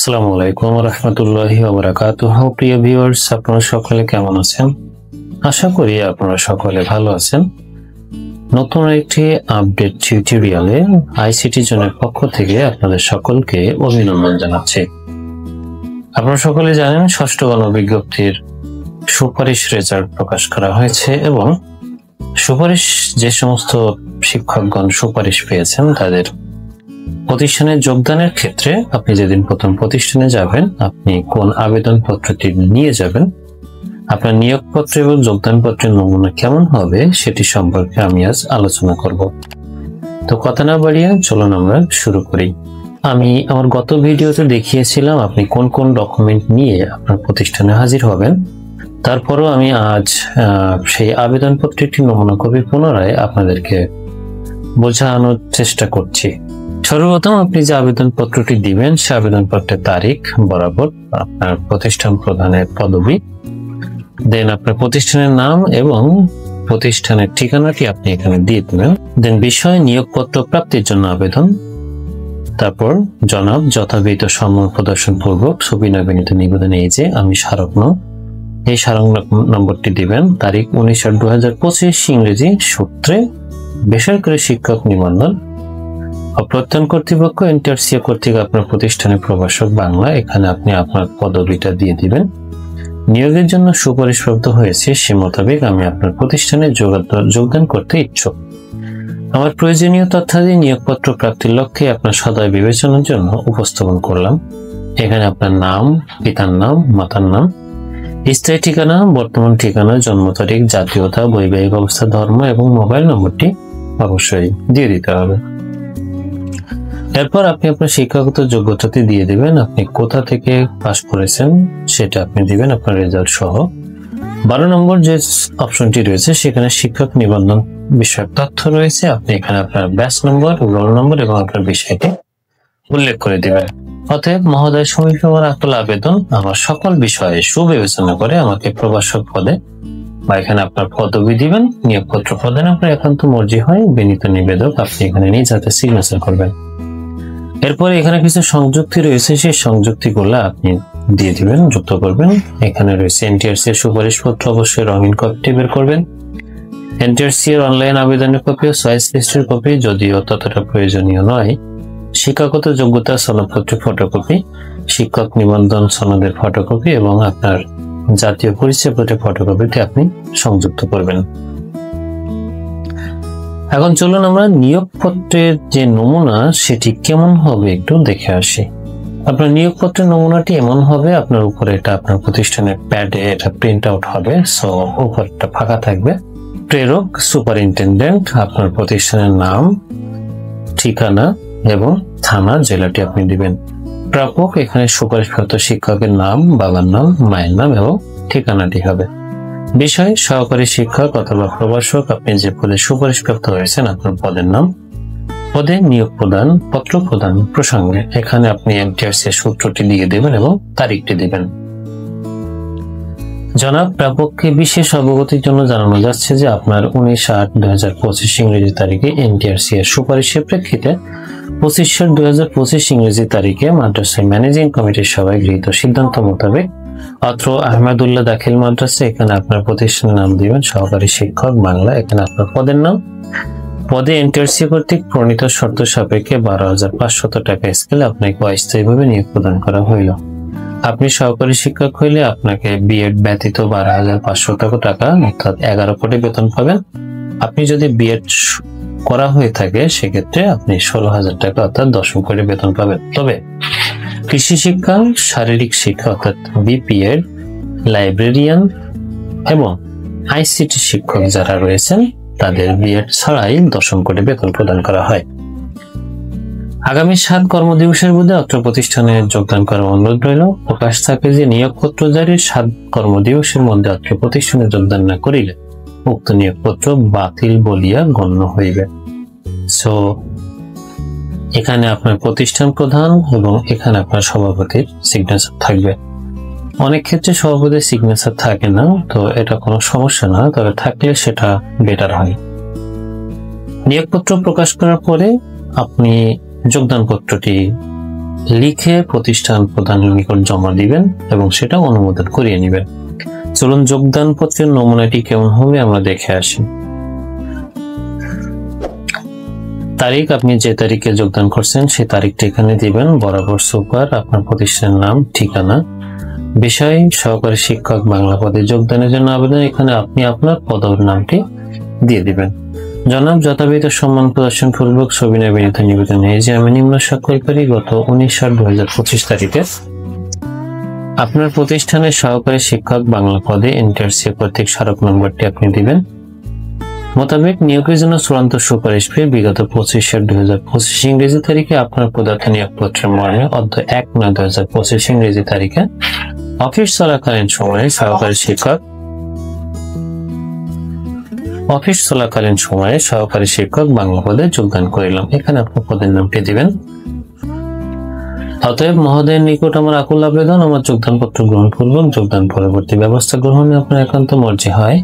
আসসালামু আলাইকুম রাহমাতুল্লাহি ওয়া বারাকাতুহু। প্রিয় ভিউয়ার্স, আপনারা সকলে কেমন আছেন? আশা করি আপনারা সকলে ভালো আছেন। নতুন একটি আপডেট টিউটোরিয়ালে আইসিটি জোনের পক্ষ থেকে আপনাদের সকলকে অভিনন্দন জানাচ্ছি। আপনারা সকলে জানেন ষষ্ঠ গণবিজ্ঞপ্তির সুপারিশ রেজাল্ট প্রকাশ করা হয়েছে এবং সুপারিশ যে সমস্ত শিক্ষকগণ সুপারিশ পেয়েছেন তাদের প্রতিষ্ঠানে যোগদানের ক্ষেত্রে আপনি যেদিন প্রথম প্রতিষ্ঠানে যাবেন, আপনি কোন আবেদনপত্রটি নিয়ে যাবেন, আপনার নিয়োগপত্র এবং যোগদানপত্রের নমুনা কেমন হবে সেটি সম্পর্কে আমি আজ আলোচনা করব। তো কথা না বাড়িয়ে চলুন আমরা শুরু করি। আমি আমার গত ভিডিওতে দেখিয়েছিলাম আপনি কোন কোন ডকুমেন্ট নিয়ে আপনার প্রতিষ্ঠানে হাজির হবেন। তারপরও আমি আজ সেই আবেদনপত্রের একটি নমুনা কপি পুনরায় আপনাদেরকে বোঝানোর চেষ্টা করছি। সর্বপ্রথম আপনি যে আবেদনপত্রটি দিবেন সে আবেদনপত্রের তারিখ বরাবর আপনার প্রতিষ্ঠান প্রধানের পদবি, দেন আপনার প্রতিষ্ঠানের নাম এবং প্রতিষ্ঠানের ঠিকানাটি আপনি এখানে দিয়ে দেবেন। দেন বিষয় নিয়োগপত্র প্রাপ্তির জন্য আবেদন, তারপর জনাব যথাবিহিত সম্মান প্রদর্শন পূর্বক সুবিনয় বিনীত নিবেদন এই যে আমি স্মারক নং, এই স্মারক নম্বরটি দিবেন। তারিখ 19/8/2025 ইংরেজি সূত্রে বেসরকারি শিক্ষক নিবন্ধন, প্রত্যয়ন কর্তৃপক্ষ এনটিআরসিএ কর্তৃক আপনার প্রতিষ্ঠানে প্রভাষক বাংলা, এখানে আপনি আপনার পদবিটা দিয়ে দিবেন। নিয়োগের জন্য সুপারিশপ্রাপ্ত হয়েছে সে মোতাবেক আমি আপনার প্রতিষ্ঠানে যোগদান করতে ইচ্ছুক। আমার প্রয়োজনীয় তথ্যাদি নিয়োগপত্র প্রাপ্তির লক্ষ্যে আপনার সদয় বিবেচনার জন্য উপস্থাপন করলাম। এখানে আপনার নাম, পিতার নাম, মাতার নাম, স্থায়ী ঠিকানা, বর্তমান ঠিকানা, জন্ম তারিখ, জাতীয়তা, বৈবাহিক অবস্থা, ধর্ম এবং মোবাইল নম্বরটি অবশ্যই দিয়ে দিতে হবে। এরপর আপনি আপনার শিক্ষাগত যোগ্যতাটি দিয়ে দিবেন। আপনি কোথা থেকে পাস করেছেন সেটা আপনি দিবেন আপনার রেজাল্ট সহ। 12 নম্বর যে অপশনটি রয়েছে সেখানে শিক্ষক নিবন্ধন বিষয়ক তথ্য রয়েছে। আপনি এখানে আপনার ব্যাচ নম্বর, রোল নম্বর এবং আপনার বিষয়টি উল্লেখ করে দিবেন। অতএব মহোদয় সমীপের আকল আবেদন আমার সকল বিষয়ে সুবিবেচনা করে আমাকে প্রভাষক পদে বা এখানে আপনার পদবি দিবেন। নিয়োগপত্র প্রদানে আপনার একান্ত মর্জি হয় বিনীত নিবেদক, আপনি এখানে নিজ হাতে সিগনেচার করবেন। এরপরে এখানে কিছু সংযুক্তি রয়েছে, সেই সংযুক্তিগুলো আপনি দিয়ে দিবেন, যুক্ত করবেন। এখানে রয়েছে এনটিআরসি এর সুপারিশপত্র, অবশ্যই রঙিন কপিটি বের করবেন। এনটিআরসি এর অনলাইন আবেদনের কপি ও চয়েস লিস্টের কপি, যদিও ততটা প্রয়োজনীয় নয়। শিক্ষাগত যোগ্যতা সনদপত্রের ফটোকপি, শিক্ষক নিবন্ধন সনদের ফটোকপি এবং আপনার জাতীয় পরিচয়পত্রের ফটোকপিটি আপনি সংযুক্ত করবেন। এখন চলুন আমরা নিয়োগপত্রের যে নমুনা সেটি কেমন হবে একটু দেখে আসি। আপনার নিয়োগপত্রের নমুনাটি এমন হবে, আপনার উপরে এটা আপনার প্রতিষ্ঠানের প্যাডে এটা প্রিন্ট আউট হবে, সো উপরটা ফাঁকা থাকবে। প্রেরক সুপারিনটেন্ডেন্ট, আপনার প্রতিষ্ঠানের নাম, ঠিকানা এবং থানা জেলাটি আপনি দিবেন। প্রাপক, এখানে সুপারিশপ্রাপ্ত শিক্ষকের নাম, বাবার নাম, মায়ের নাম এবং ঠিকানাটি হবে। বিষয় সহকারী শিক্ষক অথবা প্রভাষক, আপনি যে পদে সুপারিশপ্রাপ্ত হয়েছেন আপনার পদের নাম, পদে নিয়োগ প্রদান, পত্র প্রদান প্রসঙ্গে এখানে আপনি এনটিআরসি এর সূত্রটি দিয়ে দেবেন এবং তারিখটি দিবেন। জনাব প্রাপককে বিশেষ অবগতির জন্য জানানো যাচ্ছে যে আপনার 19/8/2025 ইংরেজি তারিখে এনটিআরসি এর সুপারিশের প্রেক্ষিতে 25/8/2025 ইংরেজি তারিখে মাদ্রাসা ম্যানেজিং কমিটির সভায় গৃহীত সিদ্ধান্ত মোতাবেক অত্র আহমেদুল্লাহ দাখিল মাদ্রাসা, এখানে আপনার প্রতিষ্ঠানের নাম দিবেন সহকারী শিক্ষক বাংলা, এখানে আপনার পদের নাম, পদে এনটিআরসি কর্তৃক প্রণীত শর্ত সাপেক্ষে 12,500 টাকা স্কেলে আপনাকে অস্থায়ীভাবে নিয়োগ প্রদান করা হইল। আপনি সহকারী শিক্ষক হইলে আপনাকে বিএড ব্যতীত 12,500 টাকা অর্থাৎ 11 কোটি বেতন পাবেন। আপনি যদি বিএড করা হয়ে থাকে সেক্ষেত্রে আপনি 16,000 টাকা অর্থাৎ 10 কোটি বেতন পাবেন। তবে কৃষি শিক্ষা, শারীরিক শিক্ষা অর্থাৎ বিপিএড, লাইব্রেরিয়ান এবং আইসিটি শিক্ষক যারা রয়েছেন তাদের বিএড ছাড়াই 10 কোটি বেতন প্রদান করা হয়। আগামী 7 কর্মদিবসের মধ্যে অত্র প্রতিষ্ঠানে যোগদান করার অনুরোধ রইল। প্রকাশ থাকে যে নিয়োগপত্র জারির 7 কর্মদিবসের মধ্যে অত্র প্রতিষ্ঠানে যোগদান না করিলে উক্ত নিয়োগপত্র বাতিল বলিয়া গণ্য হইবে। সো এখানে আপনার প্রতিষ্ঠান প্রধান এবং এখানে আপনার সভাপতির সিগনেচার থাকবে। অনেক ক্ষেত্রে সভাপতির সিগনেচার থাকে না, তো এটা কোনো সমস্যা না, তবে থাকলে সেটা বেটার হয়। নিয়োগপত্র প্রকাশ করার পরে আপনি যোগদান পত্রটি লিখে প্রতিষ্ঠান প্রধানের নিকট জমা দিবেন এবং সেটা অনুমোদন করিয়ে নেবেন। চলুন যোগদান পত্রের নমুনাটি কেমন হবে আমরা দেখে আসি। তারিখ, আপনি যে তারিখে যোগদান করছেন সেই তারিখটা এখানে দিবেন। বরাবর সুপার, আপনার প্রতিষ্ঠানের নাম, ঠিকানা। বিষয়, সহকারী শিক্ষক বাংলা পদে যোগদানের জন্য আবেদন। এখানে আপনি আপনার পদের নামটি দিয়ে দিবেন। জনাব, যথাবিহিত সম্মান প্রদর্শন পূর্বক সবিনয় বিনীত নিবেদন এই যে আমি নিম্ন স্বাক্ষরকারী গত 19/7/2025 তারিখে আপনার প্রতিষ্ঠানের সহকারী শিক্ষক বাংলা পদে এনটিআরসি কর্তৃক স্মারক নম্বরটি আপনি দিবেন। মোতাবেক নিয়োগের জন্য চূড়ান্ত সুপারিশ পেয়ে বিগত 25/7/2025 ইংরেজি তারিখে আপনার প্রদত্ত নিয়োগপত্রের মর্মে অধ্যায় 1/9/2025 ইংরেজি তারিখে অফিস চলাকালীন সময়ে সহকারী শিক্ষক বাংলা পদে যোগদান করিলাম। এখানে আপনার পদের নামটি দিবেন। অতএব মহোদয়ের নিকট আমার আকুল আবেদন, আমার যোগদানপত্র গ্রহণ পূর্বক যোগদান পরবর্তী ব্যবস্থা গ্রহণে আপনার একান্ত মর্জি হয়।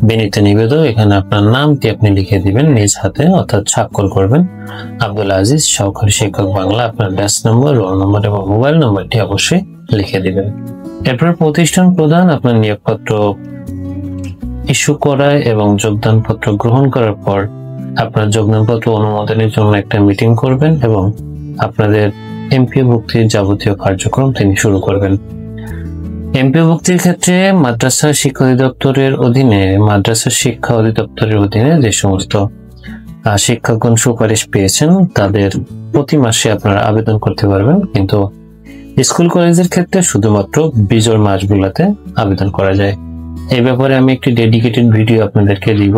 বিনীত নিবেদন, এখানে আপনার নামটি আপনি লিখে দিবেন নিজ হাতে, অর্থাৎ স্বাক্ষর করবেন। আব্দুল আজিজ, সহকারী শিক্ষক বাংলা। আপনার ব্যাচ নম্বর, রোল নম্বর এবং মোবাইল নম্বরটি অবশ্যই লিখে দিবেন। এরপর প্রতিষ্ঠান প্রধান আপনার নিয়োগপত্র ইস্যু করায় এবং যোগদানপত্র গ্রহণ করার পর আপনার যোগদানপত্র অনুমোদনের জন্য একটা মিটিং করবেন এবং আপনাদের এমপিও ভুক্তির যাবতীয় কার্যক্রম তিনি শুরু করবেন। এমপিও ভুক্তির ক্ষেত্রে মাদ্রাসা শিক্ষা অধিদপ্তরের অধীনে যে সমস্ত শিক্ষকগণ সুপারিশ পেয়েছেন তাদের প্রতি মাসে আপনারা আবেদন করতে পারবেন, কিন্তু স্কুল কলেজের ক্ষেত্রে শুধুমাত্র বিজোড় মাসগুলোতে আবেদন করা যায়। এই ব্যাপারে আমি একটি ডেডিকেটেড ভিডিও আপনাদেরকে দিব।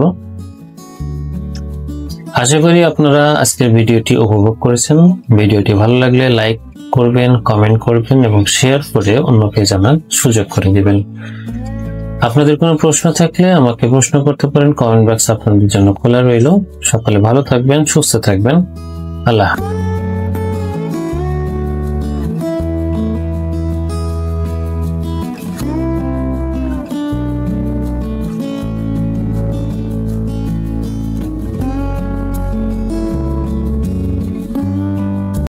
আশা করি আপনারা আজকের ভিডিওটি উপভোগ করেছেন। ভিডিওটি ভালো লাগলে লাইক করবেন, কমেন্ট করবেন এবং শেয়ার করে অন্যকে জানার সুযোগ করে দিবেন। আপনাদের কোনো প্রশ্ন থাকলে আমাকে প্রশ্ন করতে পারেন, কমেন্ট বক্স আপনাদের জন্য খোলা রইল। সকলে ভালো থাকবেন, সুস্থ থাকবেন। আল্লাহ।